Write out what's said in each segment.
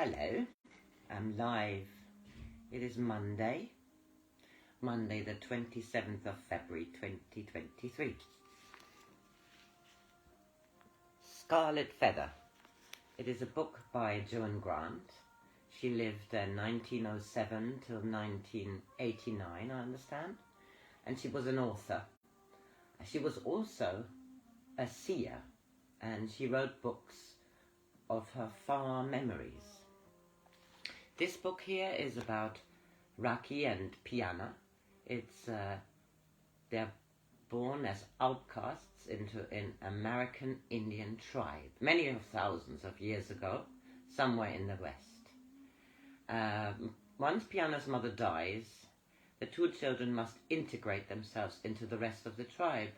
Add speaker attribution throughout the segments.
Speaker 1: Hello, I'm live. It is Monday the 27th of February 2023. Scarlet Feather. It is a book by Joan Grant. She lived 1907 till 1989, I understand, and she was an author. She was also a seer, and she wrote books of her far memories. This book here is about Raki and Piyanah. They're born as outcasts into an American Indian tribe, many of thousands of years ago, somewhere in the West. Once Piyanah's mother dies, the two children must integrate themselves into the rest of the tribe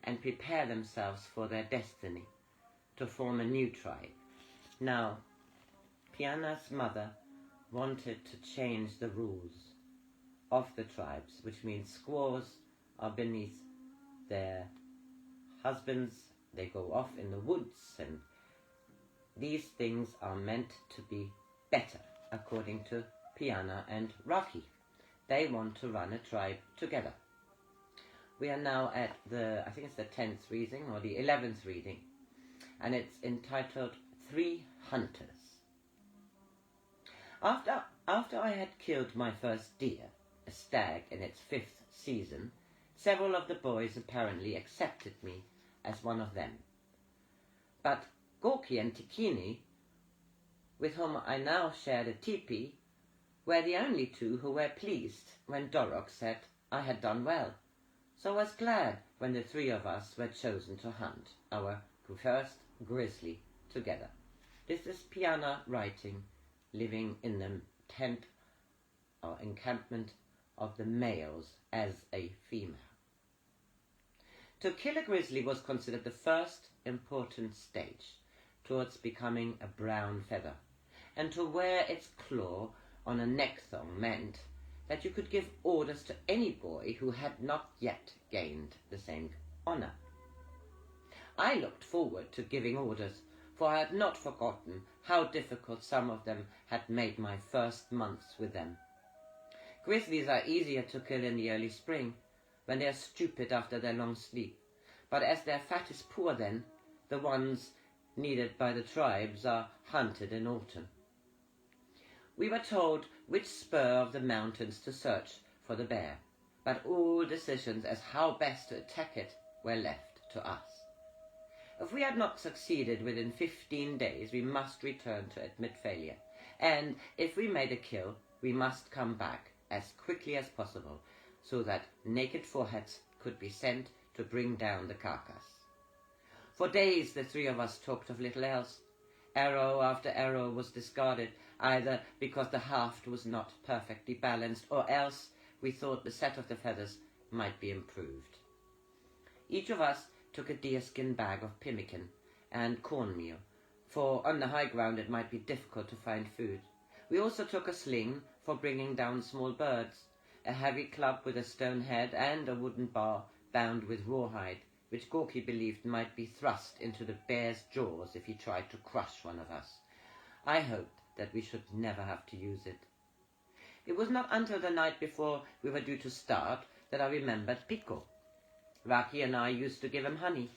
Speaker 1: and prepare themselves for their destiny to form a new tribe. Now, Piyanah's mother wanted to change the rules of the tribes, which means squaws are beneath their husbands, they go off in the woods, and these things are meant to be better, according to Piyanah and Raki. They want to run a tribe together. We are now at I think it's the 10th reading, or the 11th reading, and it's entitled 3 Hunters. After I had killed my first deer, a stag in its 5th season, several of the boys apparently accepted me as one of them. But Gorky and Tikini, with whom I now shared a teepee, were the only two who were pleased when Dorok said I had done well. So I was glad when the 3 of us were chosen to hunt our first grizzly together. This is Piyanah writing, living in the tent or encampment of the males as a female. To kill a grizzly was considered the first important stage towards becoming a brown feather, and to wear its claw on a neck thong meant that you could give orders to any boy who had not yet gained the same honor. I looked forward to giving orders, for I had not forgotten how difficult some of them had made my first months with them. Grizzlies are easier to kill in the early spring, when they are stupid after their long sleep, but as their fat is poor then, the ones needed by the tribes are hunted in autumn. We were told which spur of the mountains to search for the bear, but all decisions as how best to attack it were left to us. If we had not succeeded within 15 days, we must return to admit failure, and if we made a kill, we must come back as quickly as possible, so that naked foreheads could be sent to bring down the carcass. For days the 3 of us talked of little else. Arrow after arrow was discarded, either because the haft was not perfectly balanced, or else we thought the set of the feathers might be improved. Each of us took a deerskin bag of pemmican and cornmeal, for on the high ground it might be difficult to find food. We also took a sling for bringing down small birds, a heavy club with a stone head, and a wooden bar bound with rawhide, which Gorky believed might be thrust into the bear's jaws if he tried to crush one of us. I hoped that we should never have to use it. It was not until the night before we were due to start that I remembered Pico. Raki and I used to give him honey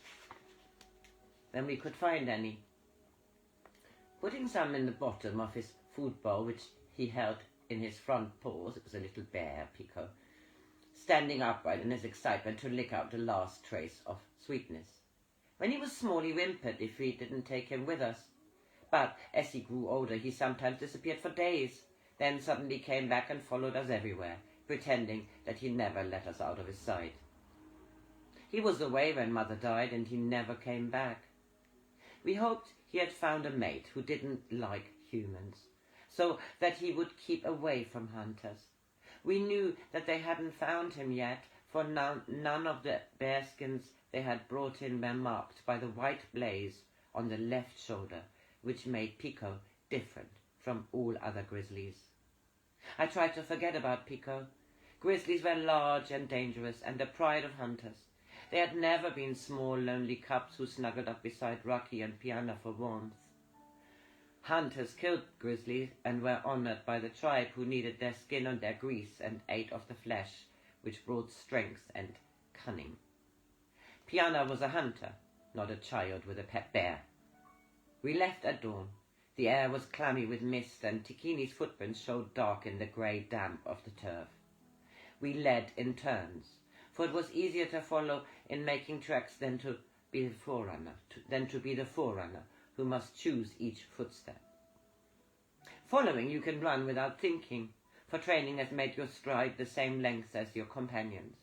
Speaker 1: when we could find any. Putting some in the bottom of his food bowl, which he held in his front paws — it was a little bear, Pico — standing upright in his excitement to lick out the last trace of sweetness. When he was small, he whimpered if we didn't take him with us. But as he grew older, he sometimes disappeared for days, then suddenly came back and followed us everywhere, pretending that he never let us out of his sight. He was away when Mother died, and he never came back. We hoped he had found a mate who didn't like humans, so that he would keep away from hunters. We knew that they hadn't found him yet, for none of the bearskins they had brought in were marked by the white blaze on the left shoulder, which made Pico different from all other grizzlies. I tried to forget about Pico. Grizzlies were large and dangerous, and the pride of hunters. They had never been small, lonely cubs who snuggled up beside Raki and Piyanah for warmth. Hunters killed grizzlies and were honored by the tribe, who needed their skin and their grease and ate of the flesh, which brought strength and cunning. Piyanah was a hunter, not a child with a pet bear. We left at dawn. The air was clammy with mist, and Tikini's footprints showed dark in the grey damp of the turf. We led in turns, for it was easier to follow in making tracks than to be the forerunner, who must choose each footstep. Following, you can run without thinking, for training has made your stride the same length as your companions.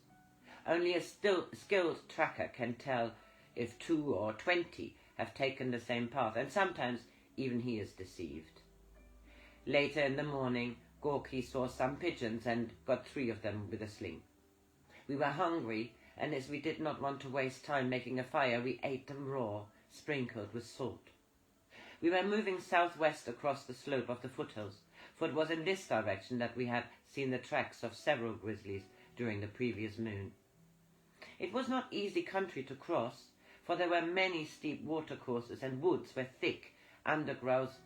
Speaker 1: Only a skilled tracker can tell if 2 or 20 have taken the same path, and sometimes even he is deceived. Later in the morning, Gorky saw some pigeons and got 3 of them with a sling. We were hungry, and as we did not want to waste time making a fire, we ate them raw, sprinkled with salt. We were moving southwest across the slope of the foothills, for it was in this direction that we had seen the tracks of several grizzlies during the previous moon. It was not easy country to cross, for there were many steep watercourses and woods where thick undergrowth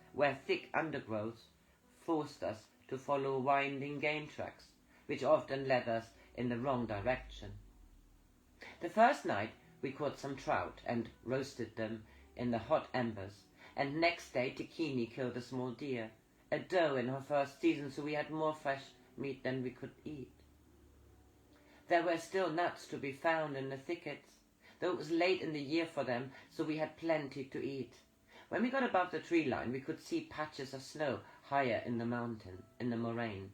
Speaker 1: forced us to follow winding game tracks, which often led us in the wrong direction. The first night we caught some trout and roasted them in the hot embers, and next day Tikini killed a small deer, a doe in her first season, so we had more fresh meat than we could eat. There were still nuts to be found in the thickets, though it was late in the year for them, so we had plenty to eat. When we got above the tree line, we could see patches of snow higher in the moraine.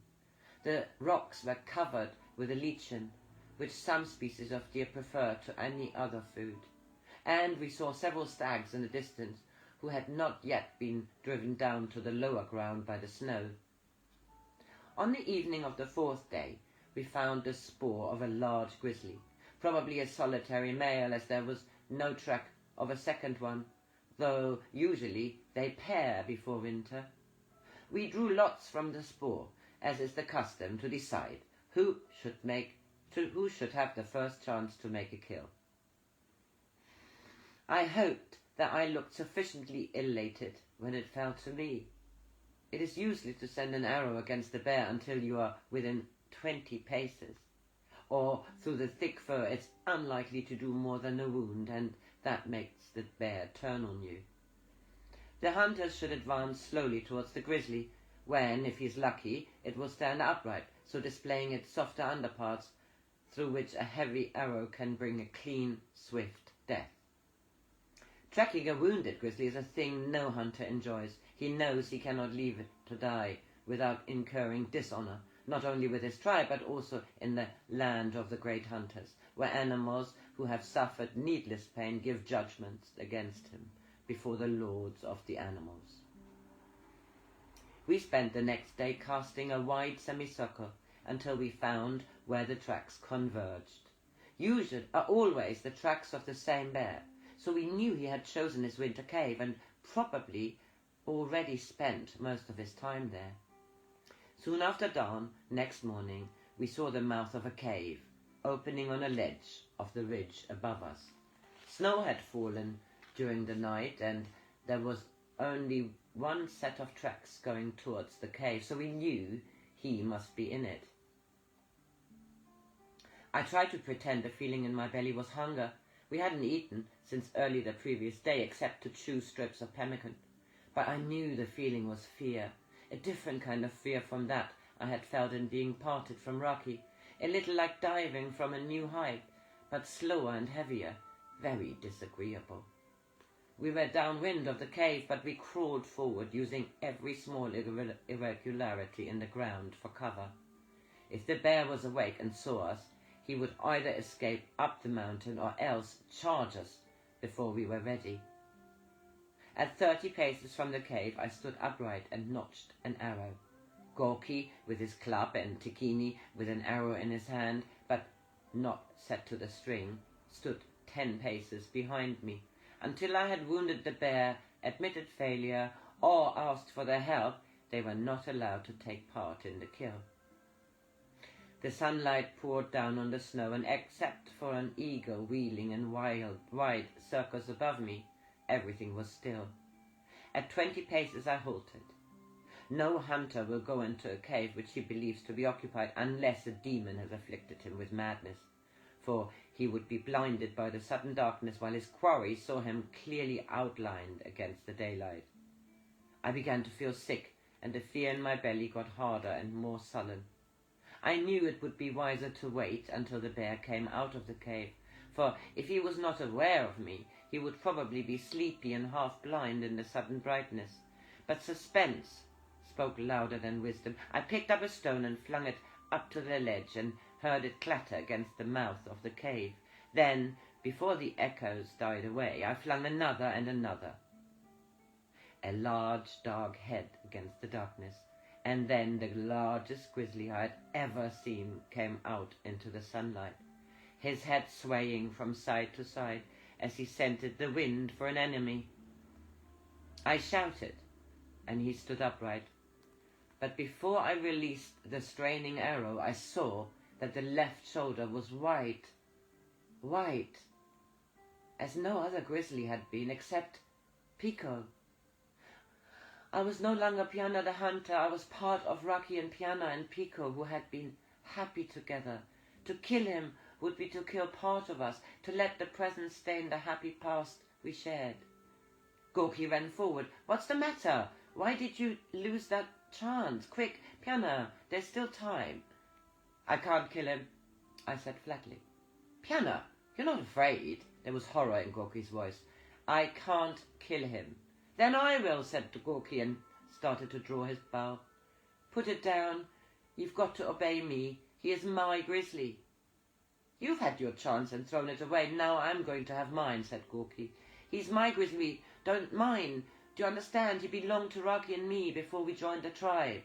Speaker 1: The rocks were covered with a lichen, which some species of deer prefer to any other food, and we saw several stags in the distance who had not yet been driven down to the lower ground by the snow. On the evening of the 4th day, we found the spoor of a large grizzly, probably a solitary male, as there was no track of a second one, though usually they pair before winter. We drew lots from the spoor, as is the custom, to decide who should have the first chance to make a kill. I hoped that I looked sufficiently elated when it fell to me. It is useless to send an arrow against a bear until you are within 20 paces, or through the thick fur it's unlikely to do more than a wound, and that makes the bear turn on you. The hunters should advance slowly towards the grizzly, when, if he's lucky, it will stand upright, so displaying its softer underparts, through which a heavy arrow can bring a clean, swift death. Tracking a wounded grizzly is a thing no hunter enjoys. He knows he cannot leave it to die without incurring dishonor, not only with his tribe, but also in the land of the great hunters, where animals who have suffered needless pain give judgments against him before the lords of the animals. We spent the next day casting a wide semicircle until we found where the tracks converged. Always the tracks of the same bear, so we knew he had chosen his winter cave and probably already spent most of his time there. Soon after dawn, next morning, we saw the mouth of a cave, opening on a ledge of the ridge above us. Snow had fallen during the night, and there was only one set of tracks going towards the cave, so we knew he must be in it. I tried to pretend the feeling in my belly was hunger. We hadn't eaten since early the previous day, except to chew strips of pemmican. But I knew the feeling was fear, a different kind of fear from that I had felt in being parted from Raki, a little like diving from a new height, but slower and heavier, very disagreeable. We were downwind of the cave, but we crawled forward, using every small irregularity in the ground for cover. If the bear was awake and saw us, he would either escape up the mountain or else charge us before we were ready. At 30 paces from the cave, I stood upright and notched an arrow. Gorky with his club and Tikini with an arrow in his hand, but not set to the string, stood 10 paces behind me, until I had wounded the bear, admitted failure, or asked for their help. They were not allowed to take part in the kill. The sunlight poured down on the snow, and except for an eagle wheeling in wide circles above me, everything was still. At 20 paces I halted. No hunter will go into a cave which he believes to be occupied unless a demon has afflicted him with madness, for he would be blinded by the sudden darkness while his quarry saw him clearly outlined against the daylight. I began to feel sick, and the fear in my belly got harder and more sullen. I knew it would be wiser to wait until the bear came out of the cave, for if he was not aware of me, he would probably be sleepy and half blind in the sudden brightness. But suspense spoke louder than wisdom. I picked up a stone and flung it up to the ledge and heard it clatter against the mouth of the cave. Then, before the echoes died away, I flung another and another. A large dark head against the darkness, and then the largest grizzly I had ever seen came out into the sunlight, his head swaying from side to side as he scented the wind for an enemy. I shouted, and he stood upright. But before I released the straining arrow, I saw that the left shoulder was white, as no other grizzly had been except Pico. I was no longer Piyanah the hunter. I was part of Raki and Piyanah and Pico, who had been happy together. To kill him would be to kill part of us, to let the present stain the happy past we shared. Gorky ran forward. "What's the matter? Why did you lose that chance? Quick, Piyanah, there's still time." "I can't kill him," I said flatly. "Piyanah, you're not afraid?" There was horror in Gorky's voice. "I can't kill him." "Then I will," said Gorky, and started to draw his bow. "Put it down. You've got to obey me. He is my grizzly." "You've had your chance and thrown it away. Now I'm going to have mine," said Gorky. "He's my grizzly, don't mine. Do you understand? He belonged to Raki and me before we joined the tribe."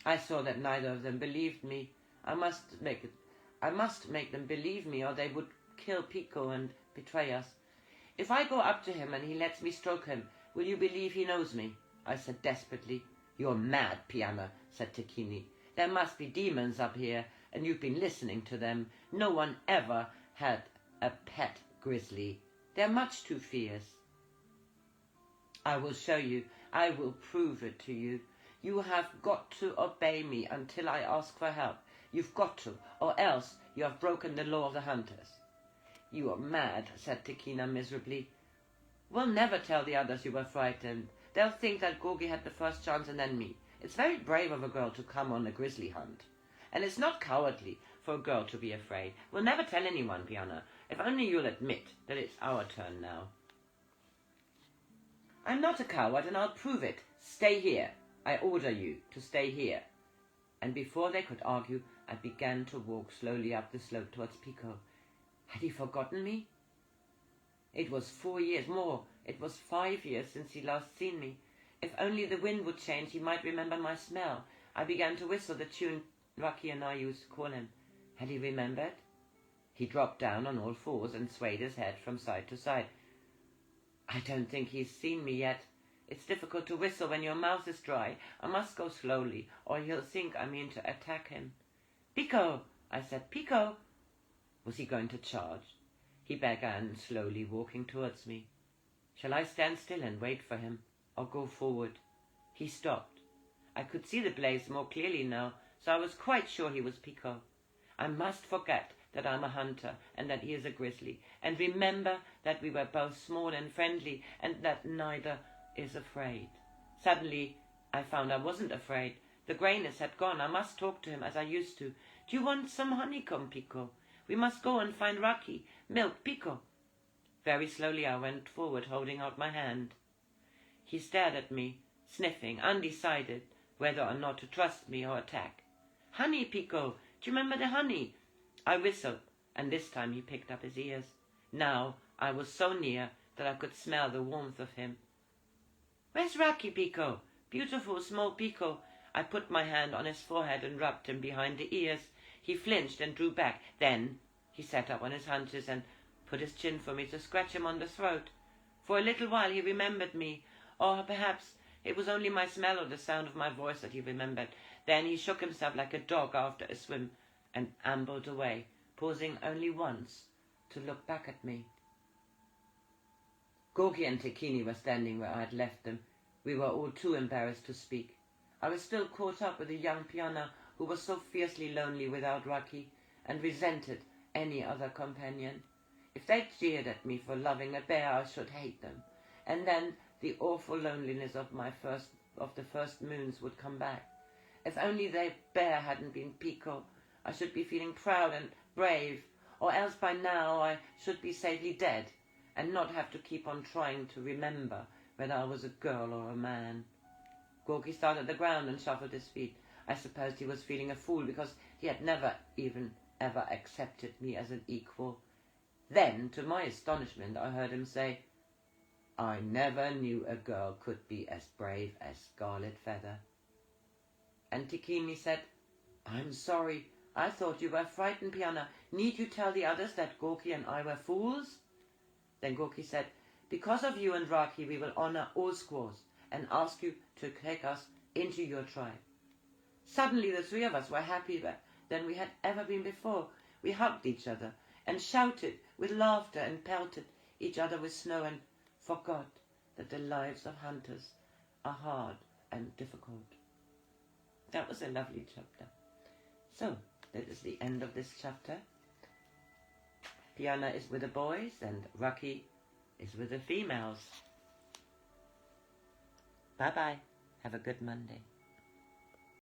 Speaker 1: I saw that neither of them believed me. I must make them believe me, or they would kill Pico and betray us. "If I go up to him and he lets me stroke him, will you believe he knows me?" I said desperately. "You're mad, Piyanah," said Tekini. "There must be demons up here, and you've been listening to them. No one ever had a pet grizzly. They're much too fierce." "I will show you. I will prove it to you. You have got to obey me until I ask for help. You've got to, or else you have broken the law of the hunters." "You are mad," said Tekina miserably. "We'll never tell the others you were frightened. They'll think that Gorky had the first chance and then me. It's very brave of a girl to come on a grizzly hunt. And it's not cowardly for a girl to be afraid. We'll never tell anyone, Piyanah, if only you'll admit that it's our turn now." "I'm not a coward, and I'll prove it. Stay here. I order you to stay here." And before they could argue, I began to walk slowly up the slope towards Pico. Had he forgotten me? It was 4 years more. It was 5 years since he last seen me. If only the wind would change, he might remember my smell. I began to whistle the tune Raki and I used to call him. Had he remembered? He dropped down on all fours and swayed his head from side to side. "I don't think he's seen me yet. It's difficult to whistle when your mouth is dry. I must go slowly, or he'll think I mean to attack him." "Pico!" I said. "Pico!" Was he going to charge? He began slowly walking towards me. Shall I stand still and wait for him, or go forward? He stopped. I could see the blaze more clearly now, so I was quite sure he was Pico. I must forget that I'm a hunter and that he is a grizzly, and remember that we were both small and friendly, and that neither is afraid. Suddenly, I found I wasn't afraid. The grayness had gone. I must talk to him as I used to. "Do you want some honeycomb, Pico? We must go and find Raki. Milk, Pico." Very slowly I went forward, holding out my hand. He stared at me, sniffing, undecided whether or not to trust me or attack. "Honey, Pico. Do you remember the honey?" I whistled, and this time he picked up his ears. Now I was so near that I could smell the warmth of him. "Where's Raki, Pico? Beautiful small Pico." I put my hand on his forehead and rubbed him behind the ears. He flinched and drew back. Then he sat up on his haunches and put his chin for me to scratch him on the throat. For a little while he remembered me, or perhaps it was only my smell or the sound of my voice that he remembered. Then he shook himself like a dog after a swim and ambled away, pausing only once to look back at me. Gorky and Tikini were standing where I had left them. We were all too embarrassed to speak. I was still caught up with the young Piyanah who was so fiercely lonely without Raki, and resented any other companion. If they jeered at me for loving a bear, I should hate them. And then the awful loneliness of the first moons would come back. If only the bear hadn't been Pico, I should be feeling proud and brave, or else by now I should be safely dead, and not have to keep on trying to remember whether I was a girl or a man. Gorky started at the ground and shuffled his feet. I supposed he was feeling a fool because he had never even ever accepted me as an equal. Then, to my astonishment, I heard him say, "I never knew a girl could be as brave as Scarlet Feather." And Tikini said, "I'm sorry. I thought you were frightened, Piyanah. Need you tell the others that Gorky and I were fools?" Then Gorky said, "Because of you and Raki, we will honor all squaws and ask you to take us into your tribe." Suddenly the three of us were happier than we had ever been before. We hugged each other and shouted with laughter and pelted each other with snow and forgot that the lives of hunters are hard and difficult. That was a lovely chapter. So, that is the end of this chapter. Piyanah is with the boys and Raki is with the females. Bye-bye. Have a good Monday.